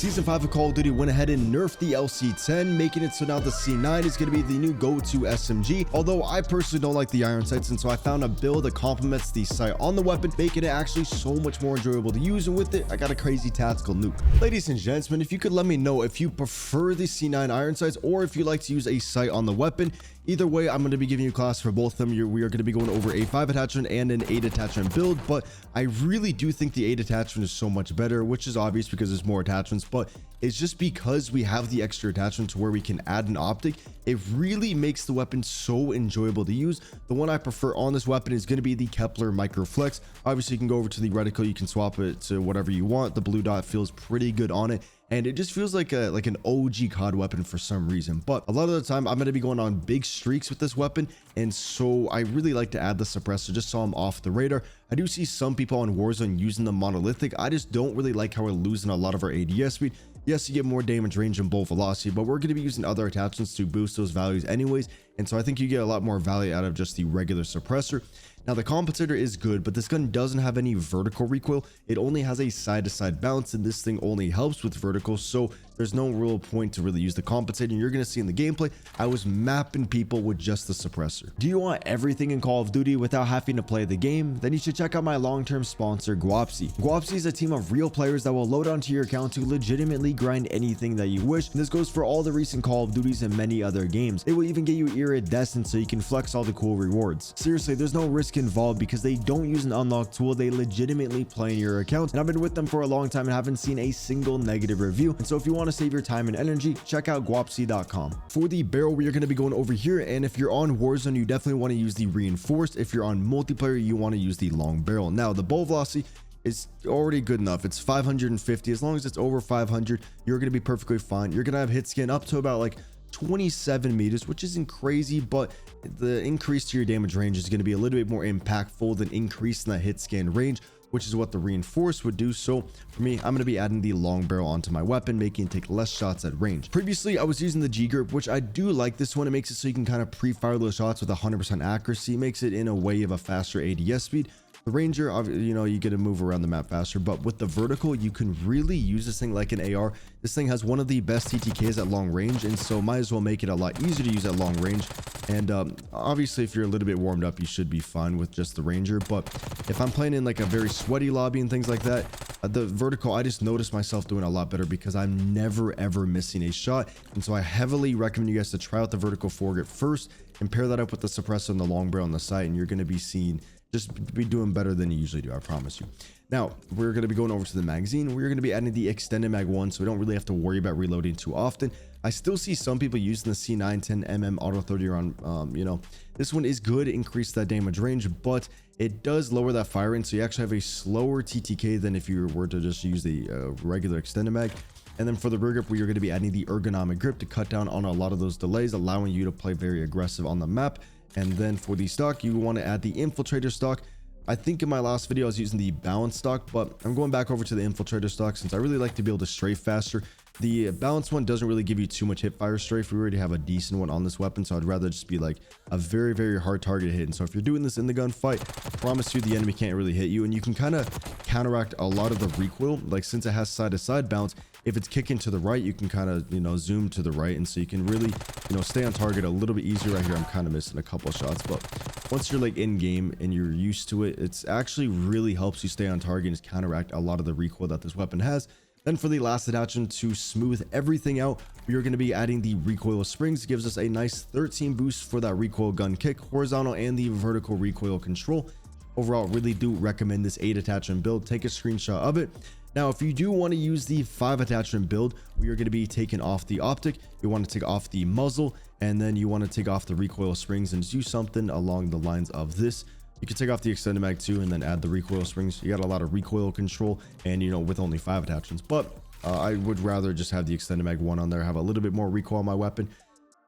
Season 5 of Call of Duty went ahead and nerfed the LC-10, making it so now the C9 is going to be the new go-to SMG, although I personally don't like the iron sights, and so I found a build that complements the sight on the weapon, making it actually so much more enjoyable to use, and with it, I got a crazy tactical nuke. Ladies and gentlemen, if you could let me know if you prefer the C9 iron sights or if you like to use a sight on the weapon. Either way, I'm going to be giving you a class for both of them. We are going to be going over a 5 attachment and an 8 attachment build, but I really do think the 8 attachment is so much better, which is obvious because there's more attachments, but it's just because we have the extra attachment to where we can add an optic. It really makes the weapon so enjoyable to use. The one I prefer on this weapon is going to be the Kepler Microflex. Obviously, you can go over to the reticle, you can swap it to whatever you want. The blue dot feels pretty good on it, and it just feels like an OG COD weapon for some reason. But a lot of the time I'm going to be going on big streaks with this weapon, and so I really like to add the suppressor just so I'm off the radar. I do see some people on Warzone using the monolithic. I just don't really like how we're losing a lot of our ADS speed. Yes, you get more damage range and bolt velocity, but we're going to be using other attachments to boost those values anyways, and so I think you get a lot more value out of just the regular suppressor. Now, the compensator is good, but this gun doesn't have any vertical recoil. It only has a side-to-side bounce, and this thing only helps with vertical, so there's no real point to really use the compensator. And you're going to see in the gameplay, I was mapping people with just the suppressor. Do you want everything in Call of Duty without having to play the game? Then you should check out my long-term sponsor, Guapsi. Guapsi is a team of real players that will load onto your account to legitimately grind anything that you wish. And this goes for all the recent Call of Duties and many other games. They will even get you iridescent so you can flex all the cool rewards. Seriously, there's no risk involved because they don't use an unlock tool. They legitimately play in your account, and I've been with them for a long time and haven't seen a single negative review. And so if you want to save your time and energy, check out guapsi.com. For the barrel, we are going to be going over here, and if you're on Warzone, you definitely want to use the reinforced. If you're on multiplayer, you want to use the long barrel. Now, the bolt velocity is already good enough. It's 550. As long as it's over 500, you're going to be perfectly fine. You're going to have hit scan up to about like 27 meters, which isn't crazy, but the increase to your damage range is going to be a little bit more impactful than increasing that hit scan range, which is what the reinforced would do. So for me, I'm going to be adding the long barrel onto my weapon, making it take less shots at range. Previously, I was using the G grip, which I do like this one. It makes it so you can kind of pre-fire those shots with 100% accuracy. It makes it in a way of a faster ADS speed. The Ranger, you know, you get to move around the map faster, but with the vertical, you can really use this thing like an AR. This thing has one of the best TTKs at long range, and so might as well make it a lot easier to use at long range. And obviously, if you're a little bit warmed up, you should be fine with just the Ranger. But if I'm playing in like a very sweaty lobby and things like that, the vertical, I just noticed myself doing a lot better because I'm never ever missing a shot. And so I heavily recommend you guys to try out the vertical foregrip first and pair that up with the suppressor and the long barrel on the side, and you're going to be seeing just be doing better than you usually do, I promise you. Now, we're going to be going over to the magazine. We're going to be adding the extended mag 1, so we don't really have to worry about reloading too often. I still see some people using the C9 10mm auto 30 round. You know, this one is good, increase that damage range, but it does lower that fire rate, so you actually have a slower TTK than if you were to just use the regular extended mag. And then for the rear grip, we are going to be adding the ergonomic grip to cut down on a lot of those delays, allowing you to play very aggressive on the map. And then for the stock, you want to add the infiltrator stock. I think in my last video I was using the balance stock, but I'm going back over to the infiltrator stock since I really like to be able to strafe faster. The balance one doesn't really give you too much hip fire strafe. We already have a decent one on this weapon, so I'd rather just be like a very, very hard target hit. And so if you're doing this in the gunfight, I promise you the enemy can't really hit you, and you can kind of counteract a lot of the recoil. Like, since it has side-to-side bounce, if it's kicking to the right, you can kind of, you know, zoom to the right, and so you can really, you know, stay on target a little bit easier. Right here, I'm kind of missing a couple of shots, but once you're like in game and you're used to it, it's actually really helps you stay on target and just counteract a lot of the recoil that this weapon has. Then for the last attachment, to smooth everything out, we are going to be adding the recoil springs. It gives us a nice 13 boost for that recoil gun kick, horizontal and the vertical recoil control. Overall, really do recommend this 8 attachment build. Take a screenshot of it. Now, if you do want to use the 5 attachment build, we are going to be taking off the optic. You want to take off the muzzle, and then you want to take off the recoil springs and do something along the lines of this. You can take off the extended mag too, and then add the recoil springs. You got a lot of recoil control, and you know, with only 5 attachments. But I would rather just have the extended mag 1 on there, have a little bit more recoil on my weapon.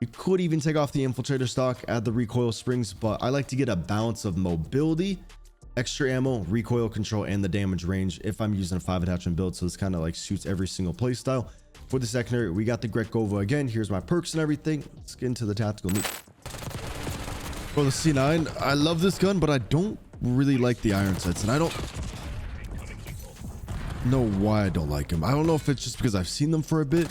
You could even take off the infiltrator stock, add the recoil springs, but I like to get a balance of mobility, extra ammo, recoil control, and the damage range if I'm using a 5 attachment build. So this kind of like suits every single play style. For the secondary, we got the Gretgova again. Here's my perks and everything. Let's get into the tactical nuke. For the C9, I love this gun, but I don't really like the iron sights, and I don't know why I don't like him. I don't know if it's just because I've seen them for a bit,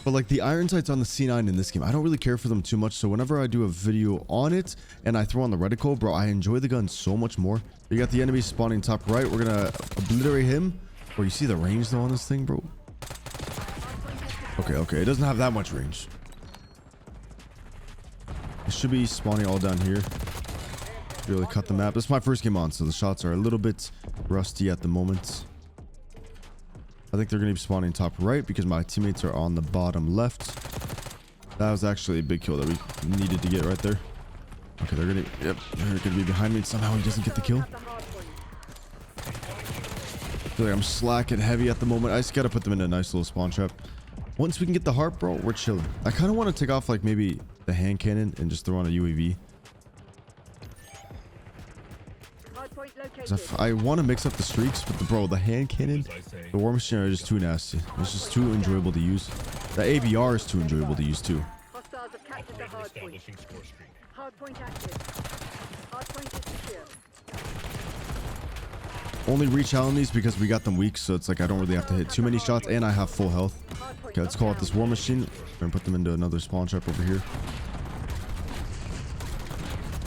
but like the iron sights on the C9 in this game, I don't really care for them too much. So whenever I do a video on it and I throw on the reticle, bro, I enjoy the gun so much more. You got the enemy spawning top right. We're gonna obliterate him. Bro, you see the range though on this thing, bro? Okay, it doesn't have that much range. It should be spawning all down here. Really cut the map. This is my first game on, so the shots are a little bit rusty at the moment. I think they're gonna be spawning top right because my teammates are on the bottom left. That was actually a big kill that we needed to get right there. Okay, they're gonna be behind me, and somehow he doesn't get the kill. I feel like I'm slacking heavy at the moment. I just gotta put them in a nice little spawn trap. Once we can get the heart, bro, we're chilling. I kind of want to take off like maybe the hand cannon and just throw on a UAV. I want to mix up the streaks, but bro, the hand cannon, the war machine are just too nasty. It's just too enjoyable to use. The ABR is too enjoyable to use too. Only re-challenge these because we got them weak, so it's like I don't really have to hit too many shots, and I have full health. Okay, let's call out this war machine. We're gonna put them into another spawn trap over here.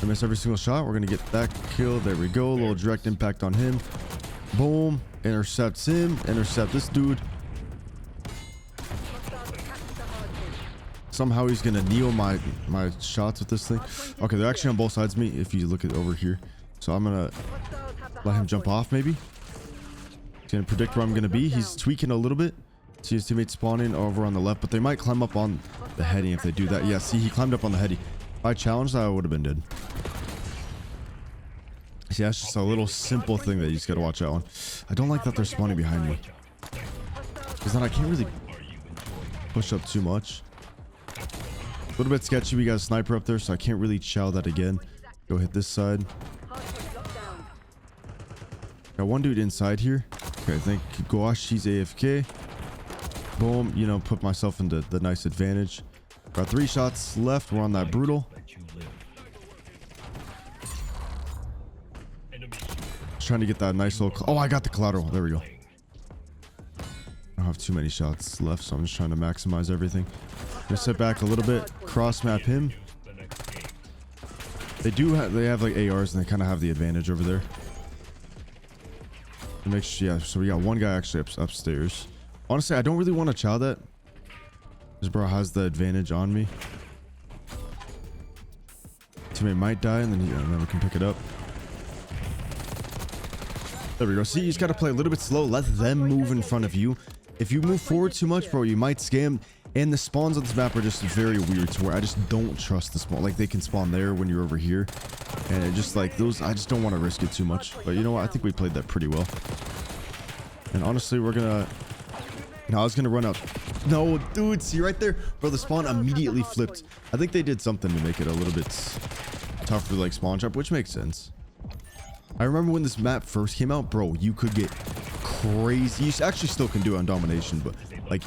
I miss every single shot. We're gonna get that kill. There we go. A little direct impact on him. Boom. Intercepts him. Intercept this dude. Somehow he's gonna kneel my shots with this thing. Okay, they're actually on both sides of me if you look at over here. So I'm gonna let him jump off maybe. He's gonna predict where I'm gonna be. He's tweaking a little bit. See his teammates spawning over on the left, but they might climb up on the heading if they do that. Yeah, see, he climbed up on the heady. If I challenged that, I would have been dead. See, that's just a little simple thing that you just gotta watch out on. I don't like that they're spawning behind me, because then I can't really push up too much. A little bit sketchy. We got a sniper up there, so I can't really chow that again. Go hit this side. Got one dude inside here. Okay, I think Gouache, he's AFK. Boom, you know, put myself into the nice advantage. Got 3 shots left. We're on that brutal. Just trying to get that nice little... Oh, I got the collateral. There we go. I don't have too many shots left, so I'm just trying to maximize everything. Gonna sit back a little bit. Cross map him. They have like ARs, and they kind of have the advantage over there. Yeah, so we got one guy actually upstairs. Honestly, I don't really want to chow that. This bro has the advantage on me. Teammate might die, and then we can pick it up. There we go. See, you just got to play a little bit slow. Let them move in front of you. If you move forward too much, bro, you might scam. And the spawns on this map are just very weird, to where I just don't trust the spawn. Like, they can spawn there when you're over here. And it just like those, I just don't want to risk it too much. But you know what? I think we played that pretty well. And honestly, we're gonna... No, I was gonna run out. No, dude, see right there? Bro, the spawn immediately flipped. I think they did something to make it a little bit tougher, like spawn trap, which makes sense. I remember when this map first came out, bro, you could get crazy. You actually still can do it on domination, but like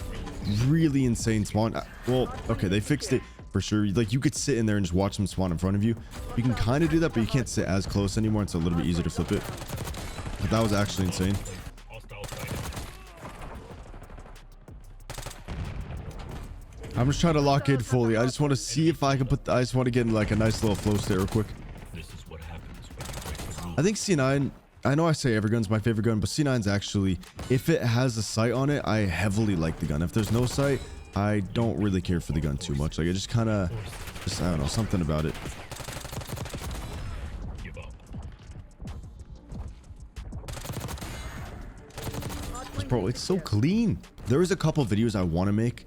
really insane spawn. Well, okay, they fixed it for sure. Like you could sit in there and just watch them spawn in front of you. You can kind of do that, but you can't sit as close anymore. It's a little bit easier to flip it. But that was actually insane. I'm just trying to lock in fully. I just want to see if I can put... I just want to get in like a nice little flow state real quick. I think C9... I know I say Evergun's my favorite gun, but C9's actually... If it has a sight on it, I heavily like the gun. If there's no sight, I don't really care for the gun too much. Like, it just kind of... Just, I don't know, something about it. Bro, it's so clean. There is a couple videos I want to make.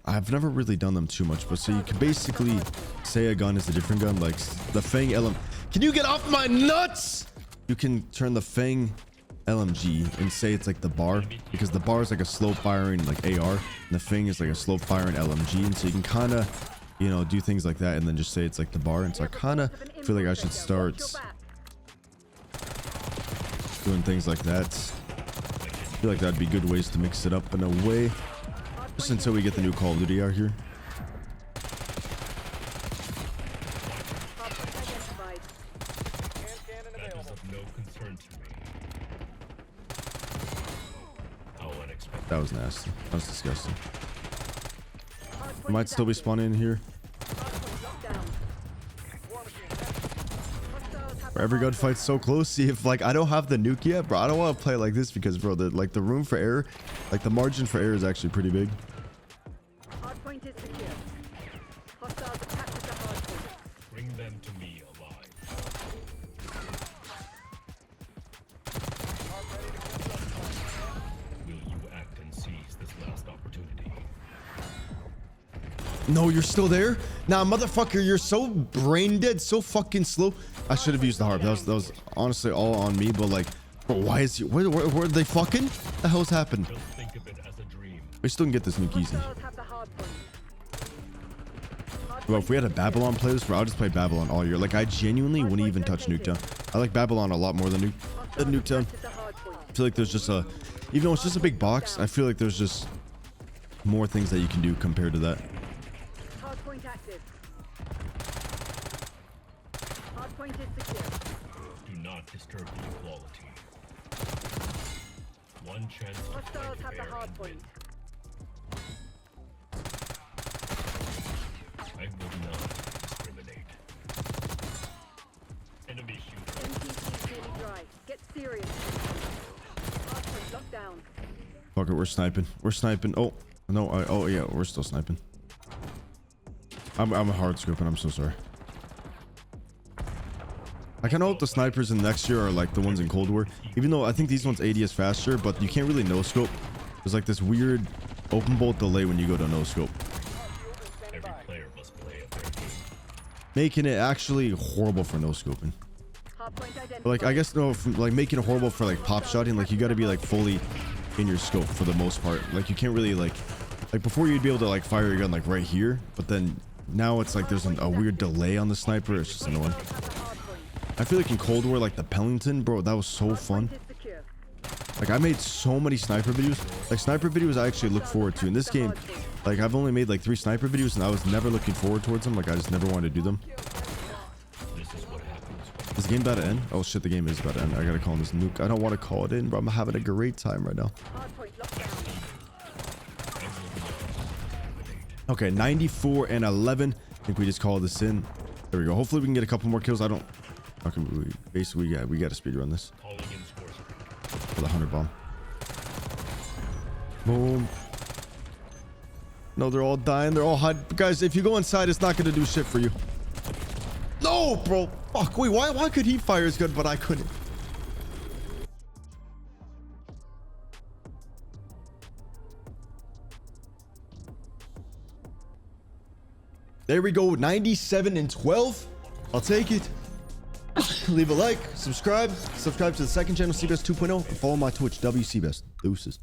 I've never really done them too much, but so you can basically say a gun is a different gun, like the Fang LM. Can you get off my nuts? You can turn the Fang LMG and say it's like the bar, because the bar is like a slow firing like AR, and the Fang is like a slow firing LMG, and so you can kind of, you know, do things like that and then just say it's like the bar. And so I kind of feel like I should start doing things like that. I feel like that'd be good ways to mix it up in a way. Just until we get the new Call of Duty out here. That was nasty. That was disgusting. Might still be spawning in here. Bro, every gunfight's so close. See if like I don't have the nuke yet, bro. I don't want to play like this because, bro, the room for error, like the margin for error is actually pretty big. Hardpoint is secure. Hostiles attacked at the hardpoint. Bring them to me alive. Will you act and seize this last opportunity? No, you're still there? Nah, motherfucker, you're so brain dead, so fucking slow. I should have used the harp. That was honestly all on me, but like, bro, why is he? Where are they fucking? What the hell's happened? Just think of it as a dream. We still can get this nuke easy. Hostiles have the hardpoint. Bro, if we had a Babylon playlist, bro, I'll just play Babylon all year. Like, I genuinely wouldn't even touch Nuketown. I like Babylon a lot more than Nuketown. I feel like there's just a, even though it's just a big box, I feel like there's just more things that you can do compared to that. Hardpoint active. Hardpoint is secure. Do not disturb the equality. One chance to Hostiles fight have the fair and hardpoint. win. I will not discriminate. Enemy shooter. MPC nearly dry. Get serious. Hardpoint locked down. Fuck it, we're sniping. We're sniping. Oh, no. Oh, yeah, we're still sniping. I'm a hard scooping. I'm so sorry. I kind of hope the snipers in next year are like the ones in Cold War. Even though I think these ones AD is faster, but you can't really no scope. There's like this weird open bolt delay when you go to no scope, Every player must play a fair game. making it actually horrible for no scoping. Hardpoint identified. But like I guess no, like making it horrible for like pop shotting. Like you got to be like fully in your scope for the most part. Like you can't really like before you'd be able to like fire your gun like right here, but then now it's like there's a weird delay on the sniper. It's just annoying. Hostiles have the hardpoint. I feel like in Cold War, like the Pellington, bro, that was so fun. Hardpoint is secure. Like I made so many sniper videos. Like sniper videos I actually look forward to. In this game, like I've only made like 3 sniper videos and I was never looking forward towards them. Like I just never wanted to do them. This is what happens when Is the game about to end? Oh shit, the game is about to end. I gotta call this nuke. I don't want to call it in, bro. I'm having a great time right now. Hardpoint locked down. Okay, 94 and 11. I think we just call this in. There we go. Hopefully we can get a couple more kills. I don't. Okay, basically we got to speed run this calling in scores. for the 100 bomb. Boom. No, they're all dying. They're all hide. Guys, if you go inside, it's not gonna do shit for you. No, bro. Fuck. Wait, why could he fire as good, but I couldn't? There we go. 97 and 12. I'll take it. Leave a like, subscribe to the second channel, CBest 2.0, and follow my Twitch, WCBest. Deuces.